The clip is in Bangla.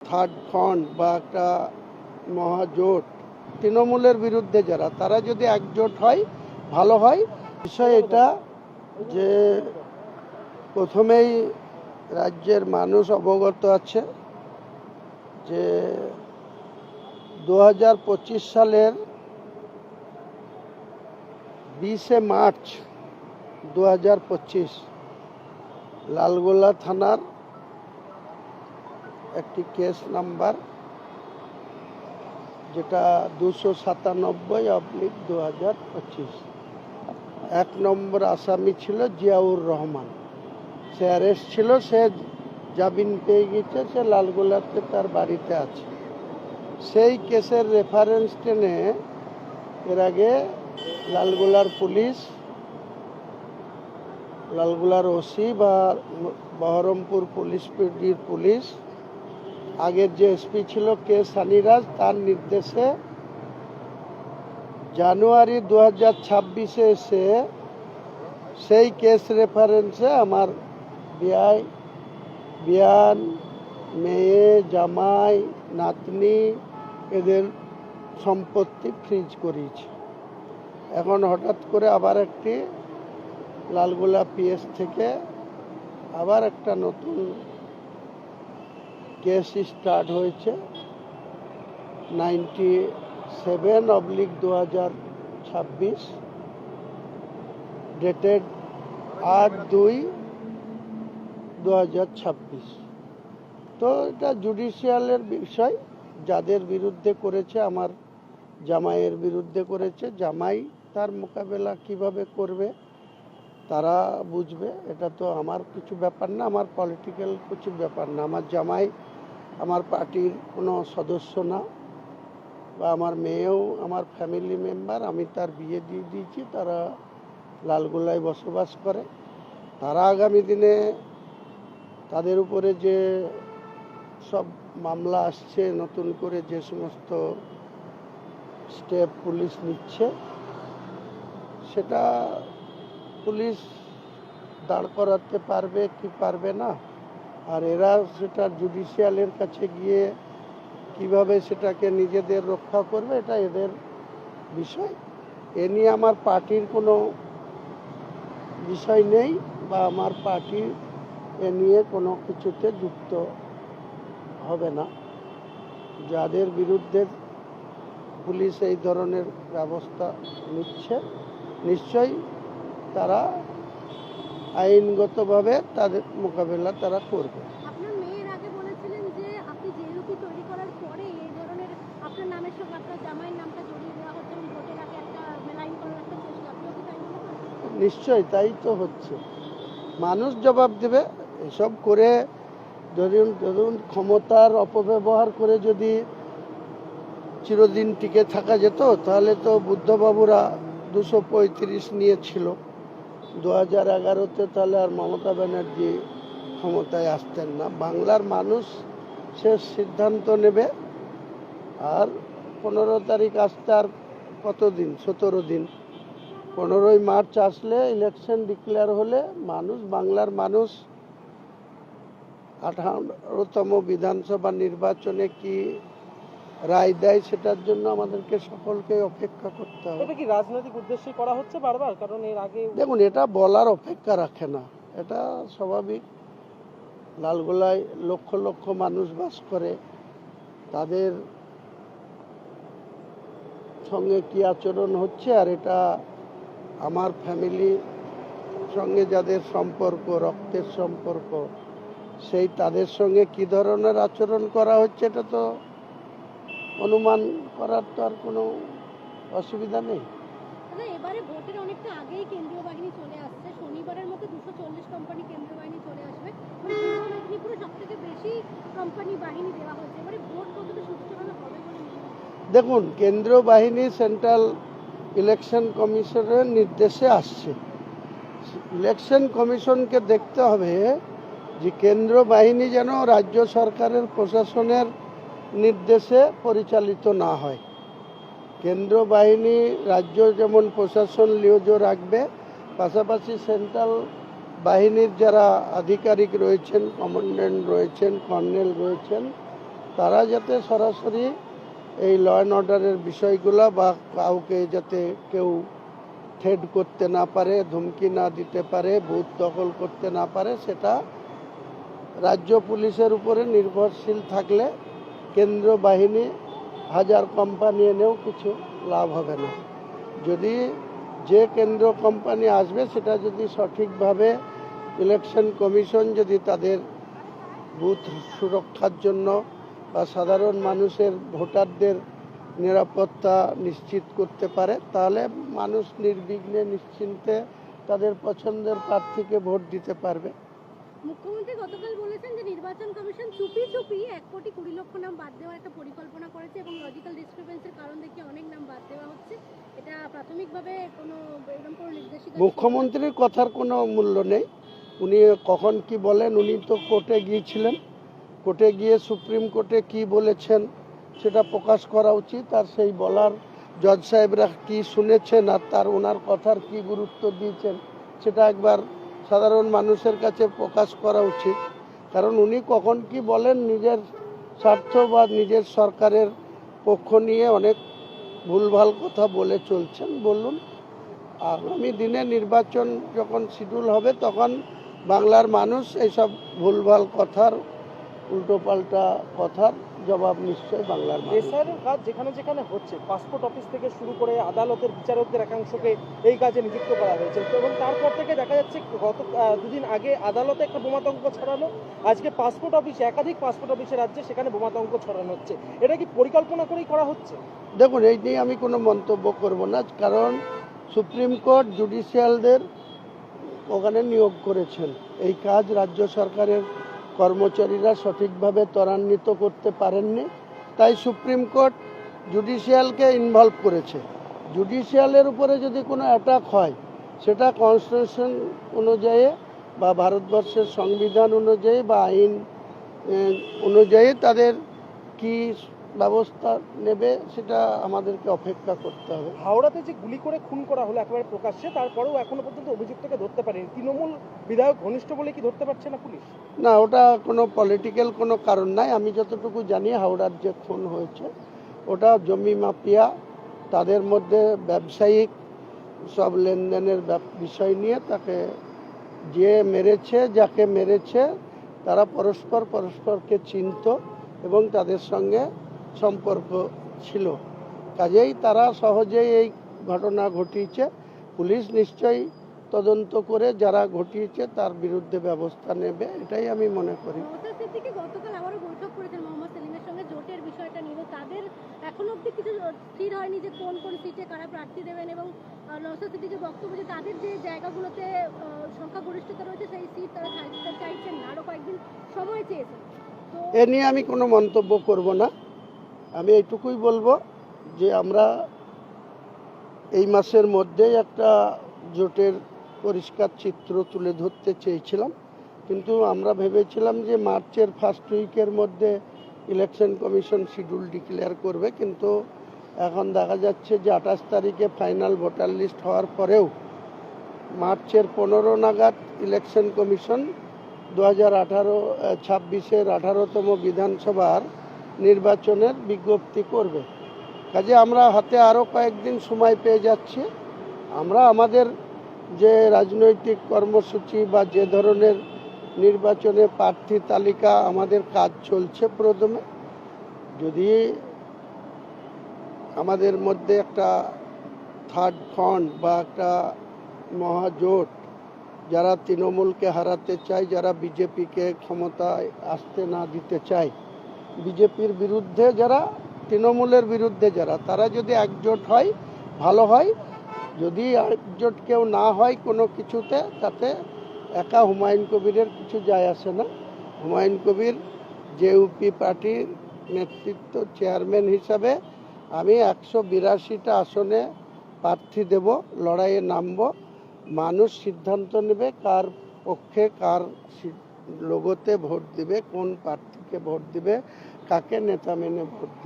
থার্ড ফ্রন্ট বা একটা মহাজোট, তৃণমূলের বিরুদ্ধে যারা, তারা যদি একজোট হয় ভালো হয়। বিষয় এটা যে প্রথমেই রাজ্যের মানুষ অবগত আছে যে 2025 সালের 20শে মার্চ 2025 লালগোলা থানার একটি কেস নাম্বার, যেটা 297/2025, 1 নম্বর আসামি ছিল জিয়াউর রহমান। সে অ্যারেস্ট ছিল, সে জামিন পেয়ে গেছে, সে লালগোলাতে তার বাড়িতে আছে। সেই কেসের রেফারেন্স টেনে এর আগে লালগোলার পুলিশ, লালগোলার ওসি বা বহরমপুর পুলিশ পিডির পুলিশ, আগের যে এসপি ছিল কে সানিরাজ, তার নির্দেশে জানুয়ারি 2026-এ এসে সেই কেস রেফারেন্সে আমার বিয়ান, মেয়ে, জামাই, নাতনি এদের সম্পত্তি ফ্রিজ করিয়েছে। এখন হঠাৎ করে আবার একটি লালগোলা পিএস থেকে আবার একটা নতুন কেস স্টার্ট হয়েছে, 97/2026, ডেটেড 8/2/2026। তো এটা জুডিশিয়ালের বিষয়। যাদের বিরুদ্ধে করেছে, আমার জামাইয়ের বিরুদ্ধে করেছে, জামাই তার মোকাবেলা কিভাবে করবে তারা বুঝবে। এটা তো আমার কিছু ব্যাপার না, আমার পলিটিক্যাল কিছু ব্যাপার না। আমার জামাই আমার পার্টির কোনো সদস্য না, বা আমার মেয়েও আমার ফ্যামিলি মেম্বার। আমি তার বিয়ে দিয়ে দিয়েছি, তারা লালগোলায় বসবাস করে। তারা আগামী দিনে তাদের উপরে যে সব মামলা আসছে, নতুন করে যে সমস্ত স্টেপ পুলিশ নিচ্ছে, সেটা পুলিশ দাঁড় করাতে পারবে কি পারবে না, আর এরা সেটা জুডিশিয়ালের কাছে গিয়ে কিভাবে সেটাকে নিজেদের রক্ষা করবে, এটা এদের বিষয়। এ নিয়ে আমার পার্টির কোনো বিষয় নেই, বা আমার পার্টি এ নিয়ে কোনো কিছুতে যুক্ত হবে না। যাদের বিরুদ্ধে পুলিশ এই ধরনের ব্যবস্থা নিচ্ছে, নিশ্চয়ই তারা আইনগতভাবে তাদের মোকাবেলা তারা করবে। আপনার মেয়ের আগে বলেছিলেন যে আপনি জেইউপি তৈরি করার পরে এই ধরনের আপনার নামের সঙ্গে আপনার জামাইয়ের নামটা জড়িয়ে দেওয়া হচ্ছে এবং ভোটের আগে একটা মেলাইন করার একটা চেষ্টা, আপনিও কি তাই মনে করেন? নিশ্চয়ই তাই তো হচ্ছে। মানুষ জবাব দেবে। এসব করে ধরুন ক্ষমতার অপব্যবহার করে যদি চিরদিন টিকে থাকা যেত, তাহলে তো বুদ্ধবাবুরা 235 নিয়েছিল 2011-তে, তাহলে আর মমতা ব্যানার্জি ক্ষমতায় আসতেন না। বাংলার মানুষ শেষ সিদ্ধান্ত নেবে। আর 15 তারিখ আসতে আর কতদিন, 17 দিন। 15ই মার্চ আসলে ইলেকশন ডিক্লেয়ার হলে বাংলার মানুষ 18তম বিধানসভা নির্বাচনে কি রায় দেয়, সেটার জন্য আমাদেরকে সকলকে অপেক্ষা করতে হবে। এটা কি রাজনৈতিক উদ্দেশ্যে করা হচ্ছে বারবার? কারণ এর আগে দেখুন, এটা বলার অপেক্ষা রাখে না, এটা স্বাভাবিক। লালগোলায় লক্ষ লক্ষ মানুষ বাস করে, তাদের সঙ্গে কি আচরণ হচ্ছে, আর এটা আমার ফ্যামিলির সঙ্গে যাদের সম্পর্ক, রক্তের সম্পর্ক, সেই তাদের সঙ্গে কি ধরনের আচরণ করা হচ্ছে, এটা তো অনুমান করার তো আর কোনো অসুবিধা নেই। এবারে ভোটের অনেকটা আগেই কেন্দ্রীয় বাহিনী চলে আসছে, শনিবারের মধ্যে 240 কোম্পানি কেন্দ্রীয় বাহিনী চলে আসবে। পূর্ব মেদিনীপুরে সব থেকে বেশি কোম্পানি বাহিনী দেওয়া হচ্ছে। এবারে ভোট কতটা সুষ্ঠুভাবে হবে বলে মনে হচ্ছে? দেখুন, কেন্দ্রীয় বাহিনী সেন্ট্রাল ইলেকশন কমিশনের নির্দেশে আসছে। ইলেকশন কমিশনকে দেখতে হবে যে কেন্দ্র বাহিনী যেন রাজ্য সরকারের প্রশাসনের নির্দেশে পরিচালিত না হয়। কেন্দ্র বাহিনী রাজ্য যেমন প্রশাসন লিওজ রাখবে, পাশাপাশি সেন্ট্রাল বাহিনীর যারা আধিকারিক রয়েছেন, কমান্ড্যান্ট রয়েছেন, কর্নেল রয়েছেন, তারা যাতে সরাসরি এই ল অ্যান্ড অর্ডারের বিষয়গুলো বা কাউকে যাতে কেউ থ্রেড করতে না পারে, ধমকি না দিতে পারে, বুথ দখল করতে না পারে, সেটা রাজ্য পুলিশের উপরে নির্ভরশীল থাকলে কেন্দ্র বাহিনী হাজার কোম্পানি এনেও কিছু লাভ হবে না। যদি যে কেন্দ্র কোম্পানি আসবে সেটা যদি সঠিকভাবে ইলেকশন কমিশন যদি তাদের বুথ সুরক্ষার জন্য বা সাধারণ মানুষের ভোটারদের নিরাপত্তা নিশ্চিত করতে পারে, তাহলে মানুষ নির্বিঘ্নে নিশ্চিন্তে তাদের পছন্দের প্রার্থীকে ভোট দিতে পারবে। মুখ্যমন্ত্রী গতকাল বলেছেন যে নির্বাচন কমিশন চুপি চুপি 1,20,00,000 নাম বাদ দেওয়ার একটা পরিকল্পনা করেছে এবং লজিক্যাল ডিসক্রিপেন্সির কারণ দেখিয়ে অনেক নাম বাদ দেওয়া হচ্ছে। এটা প্রাথমিকভাবে কোনো এরকম কোনো নির্দেশিকা? মুখ্যমন্ত্রীর কথার কোনো মূল্য নেই। উনি কখন কি বলেন, উনি তো কোর্টে গিয়েছিলেন, কোর্টে গিয়ে সুপ্রিম কোর্টে কি বলেছেন সেটা প্রকাশ করা উচিত। আর সেই বলার জজ সাহেবরা কি শুনেছেন আর তার ওনার কথার কি গুরুত্ব দিয়েছেন সেটা একবার সাধারণ মানুষের কাছে প্রকাশ করা উচিত। কারণ উনি কখন কি বলেন, নিজের স্বার্থ বা নিজের সরকারের পক্ষ নিয়ে অনেক ভুলভাল কথা বলে চলছেন। বলুন, আগামী দিনে নির্বাচন যখন শিডিউল হবে তখন বাংলার মানুষ এইসব ভুলভাল কথার, উল্টোপাল্টা কথার জবাব নিশ্চয়ই বাংলার মানুষ। এসআইআর কাজ যেখানে যেখানে হচ্ছে, পাসপোর্ট অফিস থেকে শুরু করে আদালতের বিচারকদের একাংশকে এই কাজে নিযুক্ত করা হয়েছে এবং তারপর থেকে দেখা যাচ্ছে গত দুদিন আগে আদালতে একটা বোমাতঙ্ক ছড়ানো, আজকে পাসপোর্ট অফিসে একাধিক পাসপোর্ট অফিসের রাজ্যে সেখানে বোমাতঙ্ক ছড়ানো হচ্ছে। এটা কি পরিকল্পনা করেই করা হচ্ছে? দেখুন, এই নিয়ে আমি কোনো মন্তব্য করব না, কারণ সুপ্রিম কোর্ট জুডিশিয়ালদের ওখানে নিয়োগ করেছেন। এই কাজ রাজ্য সরকারের কর্মচারীরা সঠিকভাবে ত্বরান্বিত করতে পারেননি, তাই সুপ্রিম কোর্ট জুডিশিয়ালকে ইনভলভ করেছে। জুডিশিয়ালের উপরে যদি কোনো অ্যাটাক হয় সেটা কনস্টিটিউশন অনুযায়ী বা ভারতবর্ষের সংবিধান অনুযায়ী বা আইন অনুযায়ী তাদের কি ব্যবস্থা নেবে সেটা আমাদেরকে অপেক্ষা করতে হবে। হাওড়াতে যে গুলি করে খুন করা হলো একেবারে প্রকাশ্যে, তারপরেও এখনো পর্যন্ত অভিযুক্তকে ধরতে পারেনি। তৃণমূল বিধায়ক ঘনিষ্ঠ বলে কি ধরতে পারছে না পুলিশ? না, ওটা কোনো পলিটিক্যাল কোনো কারণ নাই। আমি যতটুকু জানি হাওড়ার যে খুন হয়েছে ওটা জমি মাফিয়া, তাদের মধ্যে ব্যবসায়িক সব লেনদেনের বিষয় নিয়ে তাকে যে মেরেছে, যাকে মেরেছে তারা পরস্পরকে চিনত এবং তাদের সঙ্গে সম্পর্ক ছিল, কাজেই তারা সহজেই এই ঘটনা ঘটিয়েছে। পুলিশ নিশ্চয়ই তদন্ত করে যারা ঘটিয়েছে তার বিরুদ্ধে ব্যবস্থা নেবে, এটাই আমি মনে করি। নওশাদ সিদ্দিকী গতকাল আবারও বৈঠক করেছেন মোহাম্মদ সেলিমের সঙ্গে জোটের বিষয়টা নিয়ে। তাদের এখনো অবধি কিছু স্থির হয়নি যে কোন কোন সিটে কারা প্রার্থী দেবেন এবং নওশাদ সিদ্দিকীর বক্তব্য যে তাদের যে জায়গাগুলোতে সংখ্যাগরিষ্ঠতা রয়েছে সেই সিট তারা ছাড়তে চাইছেন না, আরও কয়েকদিন সময় চেয়েছেন। তো এ নিয়ে আমি কোনো মন্তব্য করব না। আমি এইটুকুই বলবো যে আমরা এই মাসের মধ্যেই একটা জোটের পরিষ্কার চিত্র তুলে ধরতে চেয়েছিলাম, কিন্তু আমরা ভেবেছিলাম যে মার্চের ফার্স্ট উইকের মধ্যে ইলেকশন কমিশন শিডিউল ডিক্লেয়ার করবে, কিন্তু এখন দেখা যাচ্ছে যে 28 তারিখে ফাইনাল ভোটার লিস্ট হওয়ার পরেও মার্চের 15 নাগাদ ইলেকশন কমিশন 2026-এর 18তম বিধানসভার নির্বাচনের বিজ্ঞপ্তি করবে। কাজে আমরা হাতে আরও কয়েকদিন সময় পেয়ে যাচ্ছি। আমরা আমাদের যে রাজনৈতিক কর্মসূচি বা যে ধরনের নির্বাচনে প্রার্থী তালিকা আমাদের কাজ চলছে, প্রথমে যদি আমাদের মধ্যে একটা থার্ড ফ্রন্ট বা একটা মহাজোট, যারা তৃণমূলকে হারাতে চায়, যারা বিজেপিকে ক্ষমতায় আসতে না দিতে চায়, বিজেপির বিরুদ্ধে যারা, তৃণমূলের বিরুদ্ধে যারা, তারা যদি একজোট হয় ভালো হয়। যদি একজোট কেউ না হয় কোনো কিছুতে, তাতে একা হুমায়ুন কবিরের কিছু যায় আসে না। হুমায়ুন কবির জেইউপি পার্টির নেতৃত্ব চেয়ারম্যান হিসাবে আমি 182টা আসনে প্রার্থী দেব, লড়াইয়ে নামব। মানুষ সিদ্ধান্ত নেবে কার পক্ষে, কার লোগোতে ভোট দিবে, কোন প্রার্থীকে ভোট দিবে, কাকে নেতা মেনে ভোট দিবে।